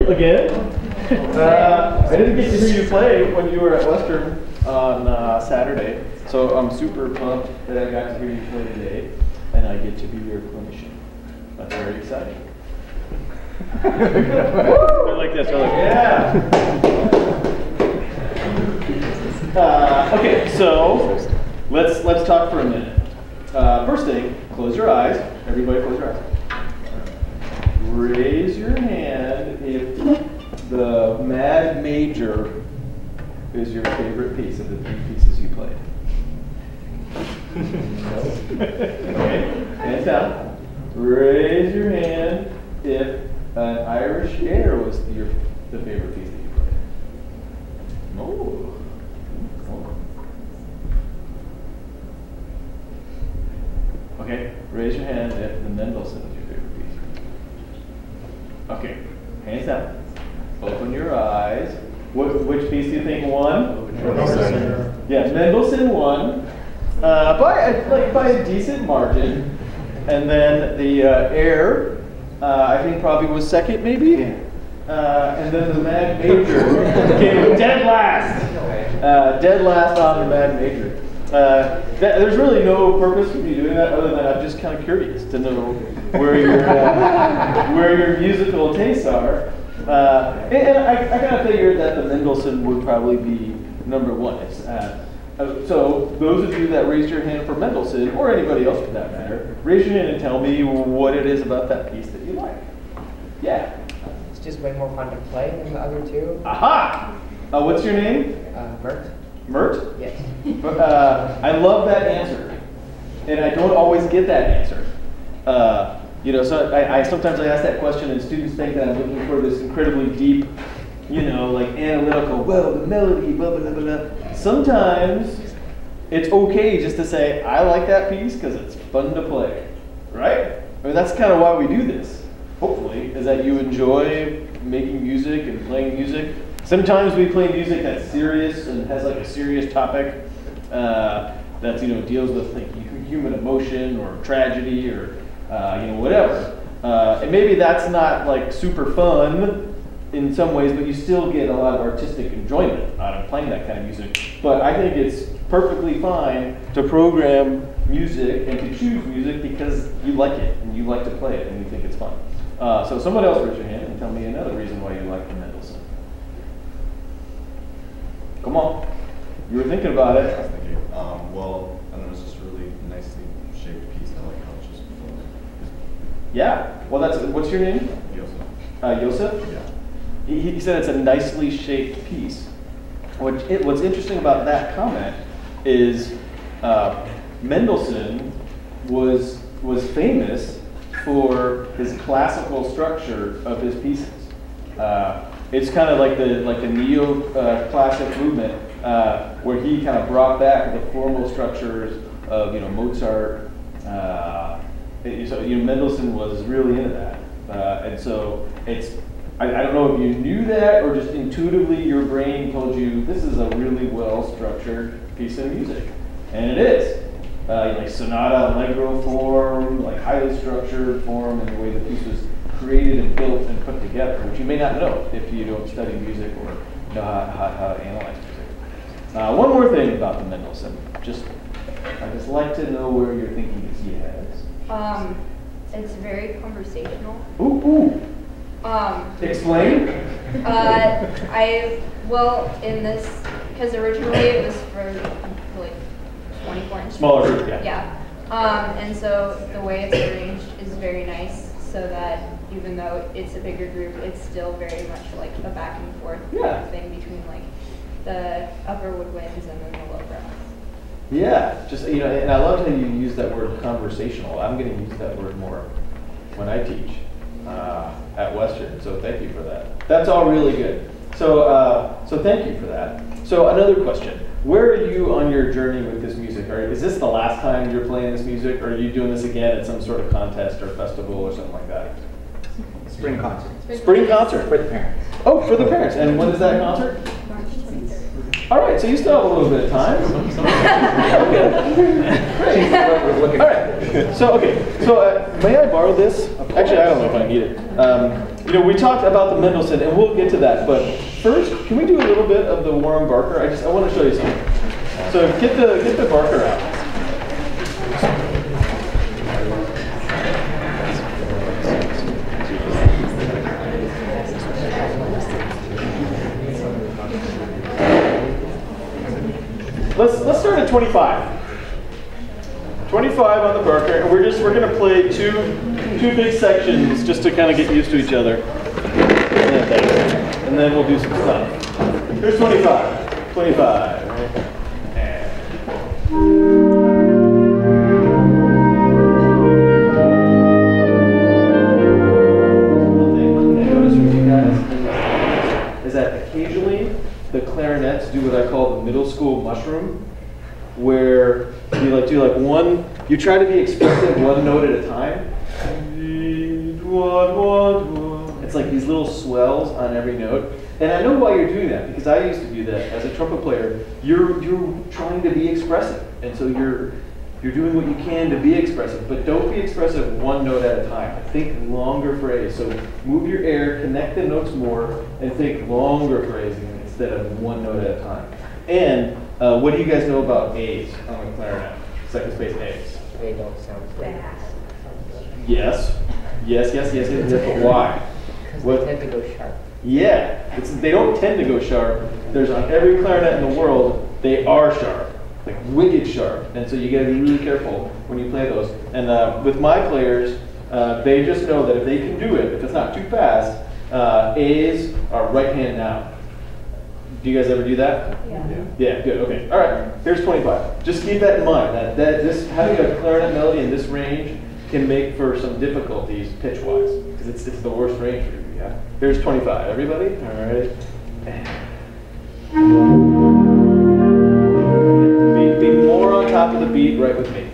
Again? I didn't get to hear you play when you were at Western on Saturday, so I'm super pumped that I got to hear you play today, and I get to be your clinician. That's very exciting. They're like this, they're like, yeah! Okay, so let's talk for a minute. First thing, close your eyes. Everybody close your eyes. Raise your hand if the Mad Major is your favorite piece of the 3 pieces you played. Okay, hands down. Raise your hand if an Irish Air was the favorite piece that you played. Oh. Okay, raise your hand if the Mendelssohn is your favorite piece. Okay, hands down. Open your eyes. Which piece do you think won? Mendelssohn. Yeah, Mendelssohn won by a decent margin. And then the Air, I think probably was second, maybe. And then the Mad Major came dead last. Dead last on the Mad Major. There's really no purpose for me doing that other than I'm just kind of curious to know where your musical tastes are. And I kind of figured that the Mendelssohn would probably be #1. So those of you that raised your hand for Mendelssohn, or anybody else for that matter, raise your hand and tell me what it is about that piece that you like. Yeah. It's just way more fun to play than the other 2. Aha! What's your name? Mert. Mert? Yes. But, I love that answer, and I don't always get that answer. So I sometimes I ask that question, and students think that I'm looking for this incredibly deep, like analytical. Well, the melody, blah blah blah blah. Sometimes it's okay just to say I like that piece because it's fun to play, right? I mean that's kind of why we do this. Hopefully, is that you enjoy making music and playing music. Sometimes we play music that's serious and has like a serious topic that deals with like human emotion or tragedy or whatever. And maybe that's not like super fun in some ways, but you still get a lot of artistic enjoyment out of playing that kind of music. But I think it's perfectly fine to program music and to choose music because you like it and you like to play it and you think it's fun. So someone else raise your hand and tell me another reason why you like the Mendelssohn. Come on. You were thinking about it. I was thinking, well, I don't know, it's just a really nicely shaped piece. I like how it's just full. Yeah. Well, what's your name? Joseph. Joseph? Yeah. He said it's a nicely shaped piece. What's interesting about that comment is Mendelssohn was famous for his classical structure of his pieces. It's kind of like the neo-classic movement where he kind of brought back the formal structures of Mozart. Mendelssohn was really into that, and so I don't know if you knew that or just intuitively your brain told you this is a really well-structured piece of music, and it is. Like sonata allegro form, like highly structured form, and the way the piece was created and built and put together, which you may not know if you don't study music or know how to analyze music. One more thing about the Mendelssohn. I just like to know where your thinking is. Yes. It's very conversational. Ooh. Explain. In this, because originally it was for like 24 inches. Smaller group, yeah. Yeah. And so the way it's arranged is very nice, so that even though it's a bigger group, it's still very much like a back and forth thing between like the upper woodwinds and then the low brass. Yeah, just and I love how you use that word conversational. I'm going to use that word more when I teach at Western. So thank you for that. That's all really good. So thank you for that. So another question: where are you on your journey with this music? Is this the last time you're playing this music, or are you doing this again at some sort of contest or festival or something like that? Spring concert. Spring concert For the parents. Oh, for the parents. And when is that concert? March 23rd. All right, so you still have a little bit of time. Okay. Great. All right. So may I borrow this? Actually, I don't know if I need it. You know, we talked about the Mendelssohn, and we'll get to that. But first, can we do a little bit of the Warren Barker? I want to show you something. So get the Barker out. Let's start at 25. 25 on the Barker, and we're gonna play two big sections just to kind of get used to each other, and then we'll do some stuff. Here's 25. 25. Right? One thing I noticed from you guys is that occasionally the clarinets do what I call the middle school mushroom, where you do one, you try to be expressive one note at a time. It's like these little swells on every note. And I know why you're doing that, because I used to do that as a trumpet player. You're trying to be expressive, and so you're doing what you can to be expressive, but don't be expressive one note at a time. Think longer phrase. So move your air, connect the notes more, and think longer phrasing instead of one note at a time. And what do you guys know about A's on the clarinet? Second space A's. They don't sound fast. Yes, but why? Because they tend to go sharp. Yeah, they don't tend to go sharp. There's on every clarinet in the world, they are sharp, like wicked sharp. And so you gotta be really careful when you play those. And with my players, they just know that if they can do it, if it's not too fast, A's are right hand down. Do you guys ever do that? Yeah, good, okay. All right, here's 25. Just keep that in mind, that this having a clarinet melody in this range can make for some difficulties pitch-wise, because it's the worst range for you. Yeah. Here's 25. Everybody? All right. Be more on top of the beat right with me.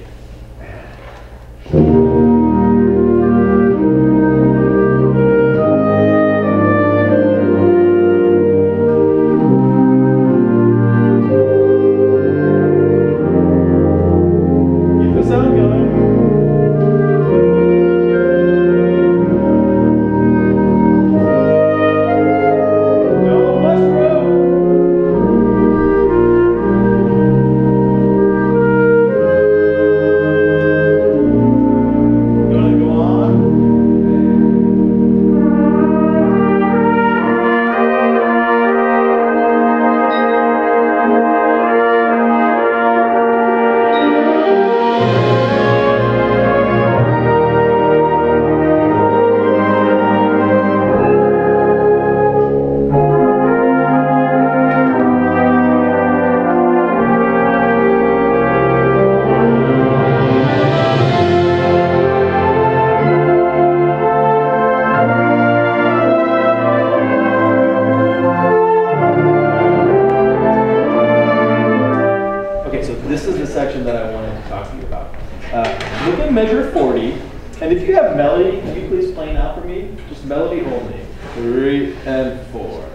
Measure 40, and if you have melody, can you please play now for me? Just melody only. 3 and 4.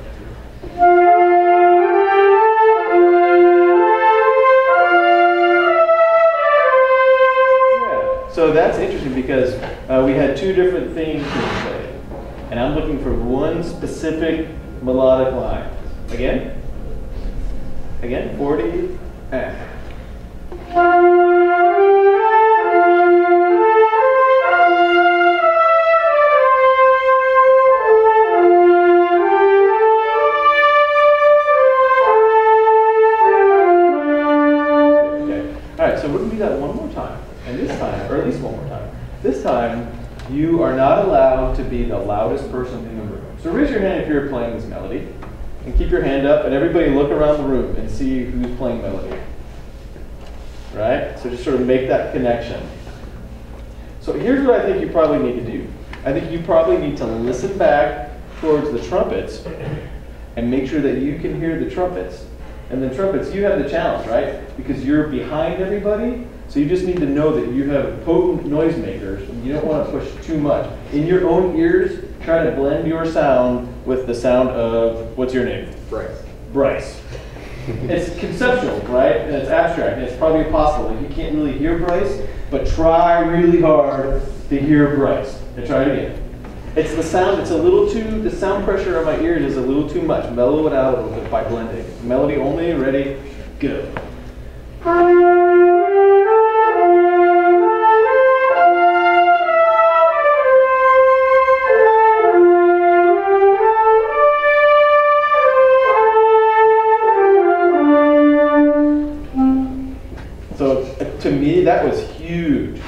Yeah. So that's interesting because we had two different themes being played, and I'm looking for one specific melodic line. Again, 40 and. You are not allowed to be the loudest person in the room. So raise your hand if you're playing this melody, and keep your hand up, and everybody look around the room and see who's playing melody. Right? So just sort of make that connection. So here's what I think you probably need to do. I think you probably need to listen back towards the trumpets and make sure that you can hear the trumpets. And the trumpets, you have the challenge, right? Because you're behind everybody. So you just need to know that you have potent noisemakers, and you don't want to push too much. In your own ears, try to blend your sound with the sound of, what's your name? Bryce. Bryce. It's conceptual, right? And it's abstract, and it's probably impossible. Like, you can't really hear Bryce, but try really hard to hear Bryce. And try it again. It's the sound, it's a little too, the sound pressure on my ears is a little too much. Mellow it out a little bit by blending. Melody only, ready, go. So to me, that was huge.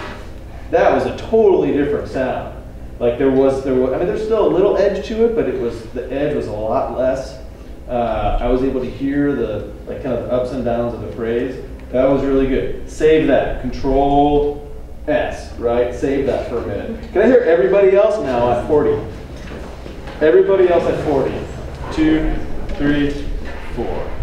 That was a totally different sound. Like there was, I mean, there's still a little edge to it, but the edge was a lot less. I was able to hear the like kind of ups and downs of the phrase. That was really good. Save that. Control S, right? Save that for a minute. Can I hear everybody else now at 40? Everybody else at 40. 2, 3, 4.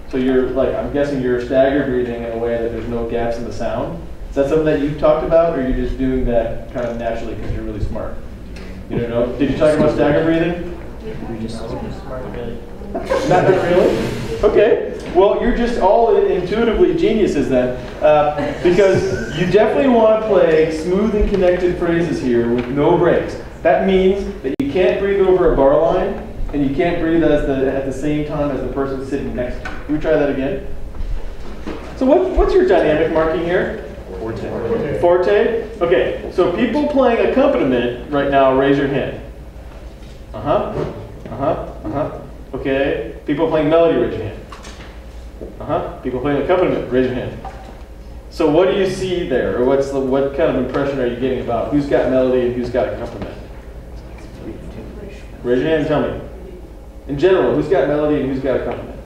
So you're like, I'm guessing you're stagger breathing in a way that there's no gaps in the sound. Is that something that you've talked about, or are you just doing that kind of naturally because you're really smart? You don't know? Did you talk about stagger breathing? You're just so smart, really. Not really? Okay. Well, you're just all intuitively geniuses then, because you definitely want to play smooth and connected phrases here with no breaks. That means that you can't breathe over a bar line, and you can't breathe at the same time as the person sitting next to you. Can we try that again? So what's your dynamic marking here? Forte. Forte? Okay, so people playing accompaniment right now, raise your hand. Uh-huh, uh-huh, uh-huh. Okay, people playing melody, raise your hand. Uh-huh, people playing accompaniment, raise your hand. So what do you see there, or what kind of impression are you getting about who's got melody and who's got accompaniment? Raise your hand and tell me. In general, who's got melody and who's got accompaniment?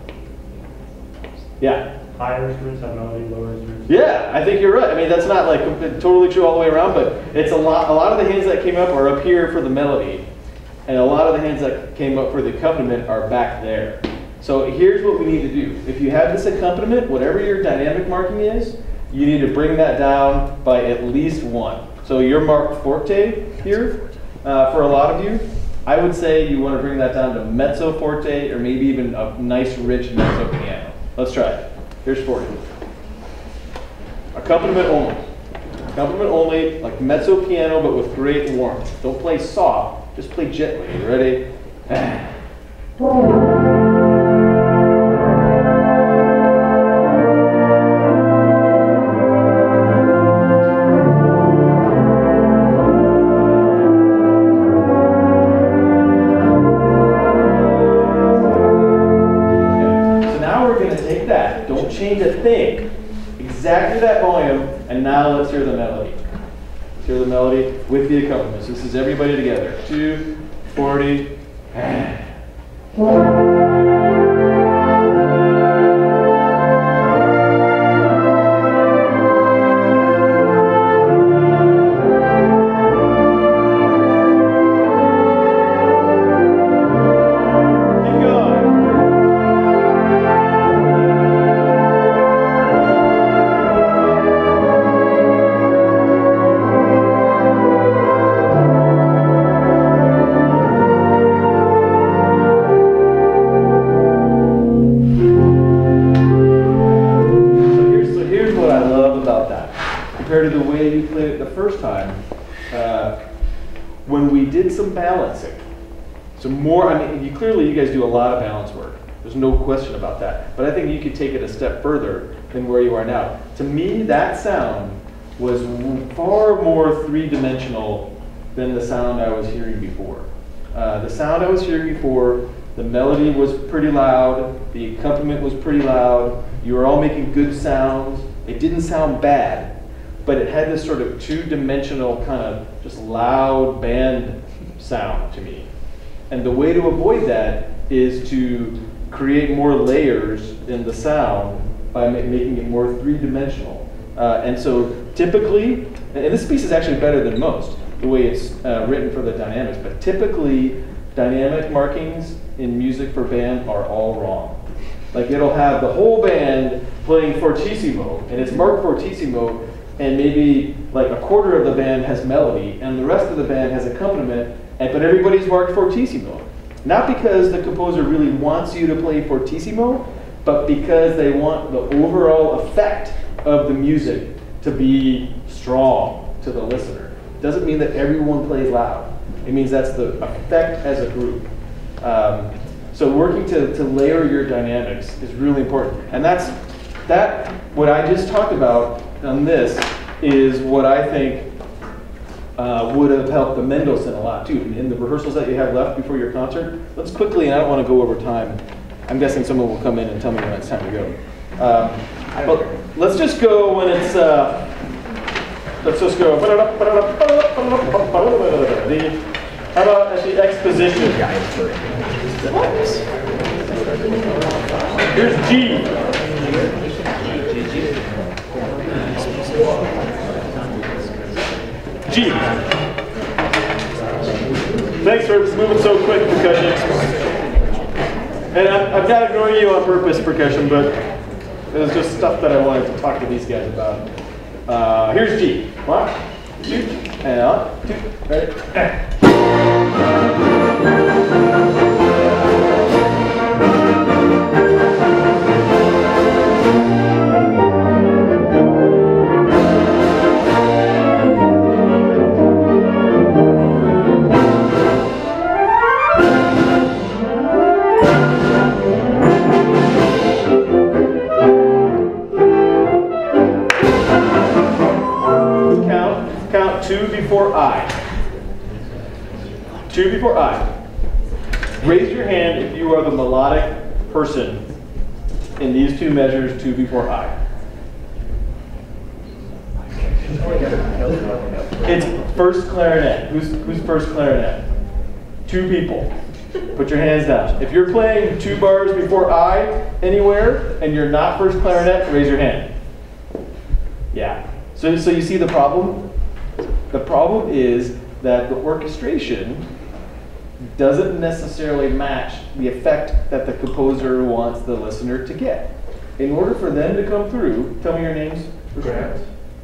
Yeah. Higher instruments have melody, lower instruments. Yeah, I think you're right. I mean, that's not like totally true all the way around, but it's a lot of the hands that came up are up here for the melody, and a lot of the hands that came up for the accompaniment are back there. So here's what we need to do. If you have this accompaniment, whatever your dynamic marking is, you need to bring that down by at least 1. So you're marked forte here for a lot of you. I would say you want to bring that down to mezzo forte, or maybe even a nice rich mezzo piano. Let's try it. Here's 40. Accompaniment only. Accompaniment only, like mezzo piano, but with great warmth. Don't play soft, just play gently. You ready? Change a thing, exactly that volume, and now let's hear the melody. Let's hear the melody with the accompaniment. So this is everybody together. 2, 40. Compared to the way you played it the first time, when we did some balancing, some more, I mean, you guys do a lot of balance work. There's no question about that. But I think you could take it a step further than where you are now. To me, that sound was far more three-dimensional than the sound I was hearing before. The sound I was hearing before, the melody was pretty loud, the accompaniment was pretty loud, you were all making good sounds. It didn't sound bad, but it had this sort of two-dimensional kind of just loud band sound to me. And the way to avoid that is to create more layers in the sound by making it more three-dimensional. And so typically, and this piece is actually better than most, the way it's written for the dynamics, but typically dynamic markings in music for band are all wrong. Like it'll have the whole band playing fortissimo, and it's marked fortissimo, and maybe like a quarter of the band has melody, and the rest of the band has accompaniment, but everybody's marked fortissimo. Not because the composer really wants you to play fortissimo, but because they want the overall effect of the music to be strong to the listener. Doesn't mean that everyone plays loud. It means that's the effect as a group. So working to layer your dynamics is really important. And what I just talked about on this is what I think would have helped the Mendelssohn a lot too. In the rehearsals that you have left before your concert, let's quickly, and I don't want to go over time. I'm guessing someone will come in and tell me when it's time to go. But let's just go when it's, let's just go. How about at the exposition? Here's G. G. Thanks for moving so quick, percussion. And I've got to ignore you on purpose, percussion, but it was just stuff that I wanted to talk to these guys about. Here's G. 1, 2, and 1, 2, ready? Count 2 before I. 2 before I. Raise your hand if you are the melodic person in these 2 measures, 2 before I. It's first clarinet. Who's first clarinet? 2 people. Put your hands down. If you're playing 2 bars before I anywhere and you're not first clarinet, raise your hand. Yeah. So you see the problem? The problem is that the orchestration doesn't necessarily match the effect that the composer wants the listener to get. In order for them to come through, tell me your names. Grant.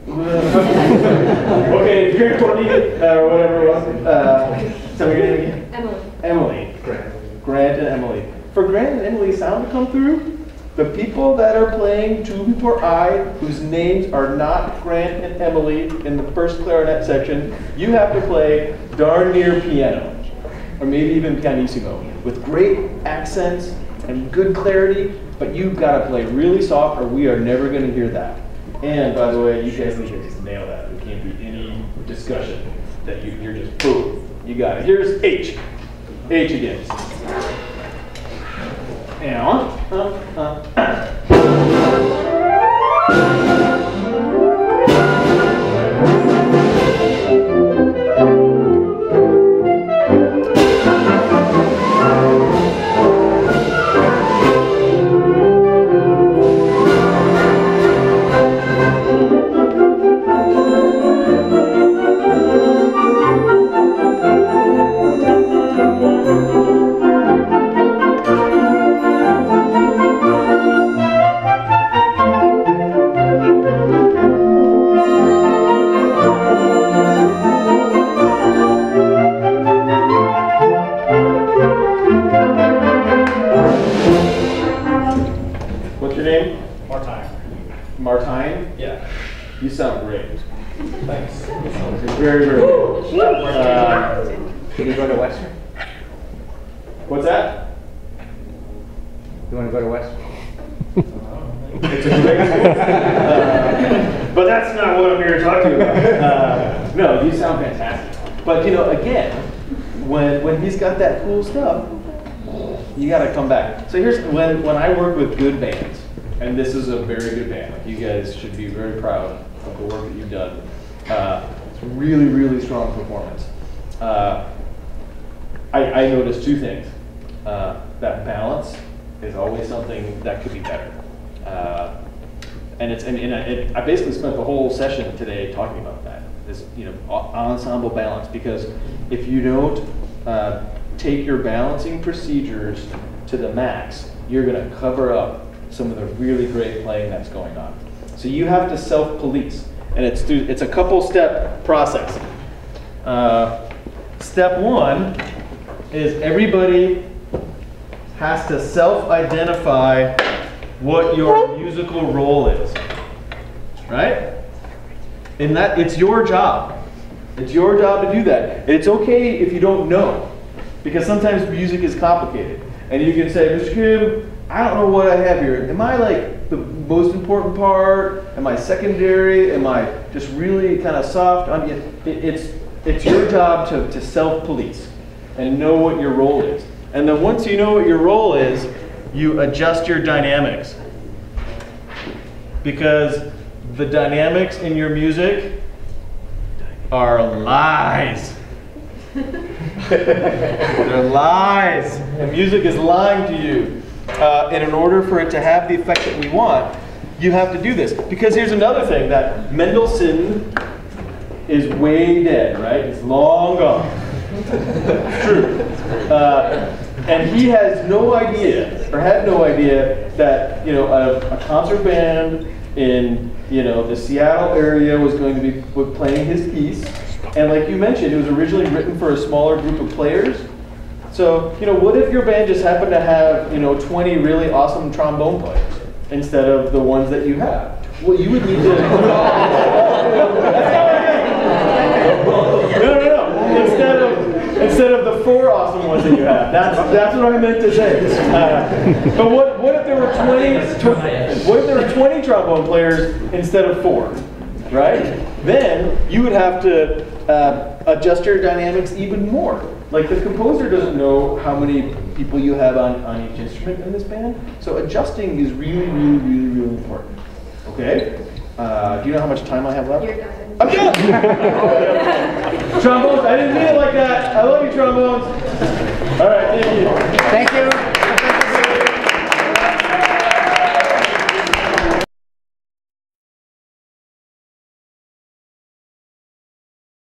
Okay, if you're 20 or whatever it was, tell me your name again. Emily. Emily. Grant and Emily. For Grant and Emily's sound to come through, the people that are playing 2 before I, whose names are not Grant and Emily in the first clarinet section, you have to play darn near piano, or maybe even pianissimo, with great accents and good clarity, but you've got to play really soft or we are never going to hear that. And by the way, you guys need to just nail that. There can't be any discussion that you're just boom, you got it. Here's H. H again. And on. What's your name? Martine. Martine? Yeah. You sound great. Thanks. Very, very good. Can you go to Western? What's that? You want to go to Western? It's a great school. But that's not what I'm here to talk to you about. No, you sound fantastic. But again, when he's got that cool stuff, you got to come back. So here's when I work with good bands, and this is a very good band. Like you guys should be very proud of the work that you've done. It's really, really strong performance. I noticed 2 things. That balance is always something that could be better. I basically spent the whole session today talking about that. This ensemble balance, because if you don't take your balancing procedures to the max, you're going to cover up some of the really great playing that's going on. So you have to self-police, and it's a couple-step process. Step one is everybody has to self-identify what your musical role is, right? And that it's your job. It's your job to do that. And it's okay if you don't know, because sometimes music is complicated. And you can say, Mr. Kim, I don't know what I have here. Am I like the most important part? Am I secondary? Am I just really kind of soft? It's your job to self-police and know what your role is. And then once you know what your role is, you adjust your dynamics. Because the dynamics in your music are lies. They're lies. And music is lying to you. And in order for it to have the effect that we want, you have to do this. Because here's another thing, that Mendelssohn is way dead, right? It's long gone. It's true. And he has no idea, or had no idea, that a concert band in the Seattle area was going to be playing his piece. And like you mentioned, it was originally written for a smaller group of players. So, what if your band just happened to have, 20 really awesome trombone players instead of the ones that you have? Well, you would need to... No. Instead of the 4 awesome ones that you have. That's what I meant to say. But what if there were 20 trombone players instead of 4, right? Then you would have to adjust your dynamics even more. Like, the composer doesn't know how many people you have on each instrument in this band. So adjusting is really, really, really, really important. Okay? Do you know how much time I have left? You're done. I'm done! Trombones, I didn't mean it like that. I love you, trombones. All right, thank you. Thank you.